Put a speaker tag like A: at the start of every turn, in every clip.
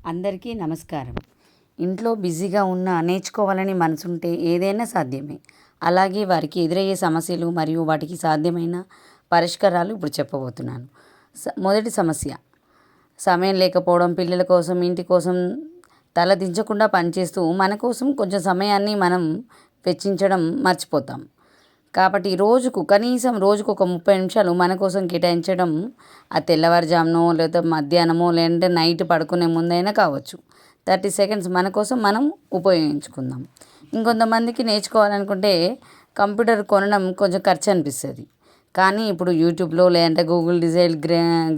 A: అందరికీ నమస్కారం. ఇంట్లో బిజీగా ఉన్న నేర్చుకోవాలని మనసుంటే ఏదైనా సాధ్యమే. అలాగే వారికి ఎదురయ్యే సమస్యలు మరియు వాటికి సాధ్యమైన పరిష్కారాలు ఇప్పుడు చెప్పబోతున్నాను. మొదటి సమస్య సమయం లేకపోవడం. పిల్లల కోసం, ఇంటి కోసం తల దించకుండా పనిచేస్తూ మన కోసం కొంచెం సమయాన్ని మనం వెచ్చించడం మర్చిపోతాం. కాబట్టి కనీసం రోజుకు ఒక 30 నిమిషాలు మన కోసం కేటాయించడం, ఆ తెల్లవారుజామునో లేదా మధ్యాహ్నమో లేదంటే నైట్ పడుకునే ముందైనా కావచ్చు. 30 సెకండ్స్ మన కోసం మనం ఉపయోగించుకుందాం. ఇంకొంతమందికి నేర్చుకోవాలనుకుంటే కంప్యూటర్ కొనడం కొంచెం ఖర్చు అనిపిస్తుంది. కానీ ఇప్పుడు యూట్యూబ్లో లేదంటే గూగుల్ డిజైన్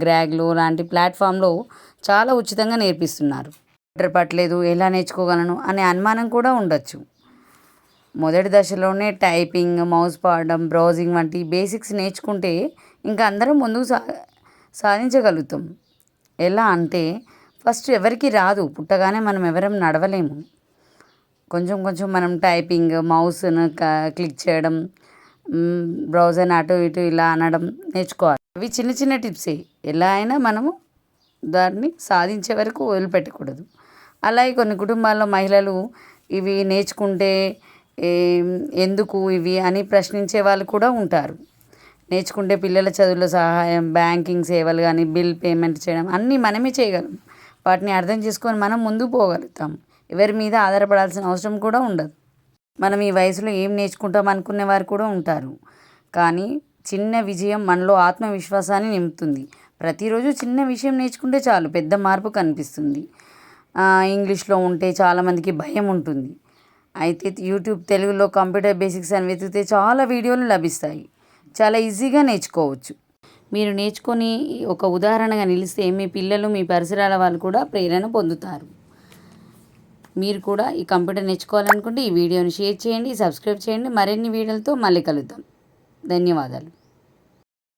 A: గ్రాగ్లో లాంటి ప్లాట్ఫామ్లో చాలా ఉచితంగా నేర్పిస్తున్నారు. కంప్యూటర్ పట్టలేదు, ఎలా నేర్చుకోగలను అనే అనుమానం కూడా ఉండొచ్చు. మొదటి దశలోనే టైపింగ్, మౌస్ పాడడం, బ్రౌజింగ్ వంటి బేసిక్స్ నేర్చుకుంటే ఇంకా అందరం ముందుకు సాధించగలుగుతాం. ఎలా అంటే ఫస్ట్ ఎవరికి రాదు, పుట్టగానే మనం ఎవరం నడవలేము. కొంచెం కొంచెం మనం టైపింగ్, మౌస్ను క్లిక్ చేయడం, బ్రౌజర్ని అటు ఇటు ఇలా అనడం నేర్చుకోవాలి. అవి చిన్న చిన్న టిప్సే. ఎలా అయినా మనము దాన్ని సాధించే వరకు వదిలిపెట్టకూడదు. అలాగే కొన్ని కుటుంబాల్లో మహిళలు ఇవి నేర్చుకుంటే ఎందుకు ఇవి అని ప్రశ్నించే వాళ్ళు కూడా ఉంటారు. నేర్చుకుంటే పిల్లల చదువుల సహాయం, బ్యాంకింగ్ సేవలు కానీ, బిల్ పేమెంట్ చేయడం అన్నీ మనమే చేయగలం. వాటిని అర్థం చేసుకొని మనం ముందుకు పోగలుగుతాం. ఎవరి మీద ఆధారపడాల్సిన అవసరం కూడా ఉండదు. మనం ఈ వయసులో ఏం నేర్చుకుంటాం అనుకునే వారు కూడా ఉంటారు. కానీ చిన్న విజయం మనలో ఆత్మవిశ్వాసాన్ని నింపుతుంది. ప్రతిరోజు చిన్న విషయం నేర్చుకుంటే చాలు, పెద్ద మార్పు కనిపిస్తుంది. ఇంగ్లీష్లో ఉంటే చాలామందికి భయం ఉంటుంది. అయితే యూట్యూబ్ తెలుగులో కంప్యూటర్ బేసిక్స్ అని వెతికితే చాలా వీడియోలు లభిస్తాయి. చాలా ఈజీగా నేర్చుకోవచ్చు. మీరు నేర్చుకొని ఒక ఉదాహరణగా నిలిస్తే మీ పిల్లలు, మీ పరిసరాల వాళ్ళు కూడా ప్రేరణ పొందుతారు. మీరు కూడా ఈ కంప్యూటర్ నేర్చుకోవాలనుకుంటే ఈ వీడియోని షేర్ చేయండి, సబ్స్క్రైబ్ చేయండి. మరిన్ని వీడియోలతో మళ్ళీ కలుద్దాం. ధన్యవాదాలు.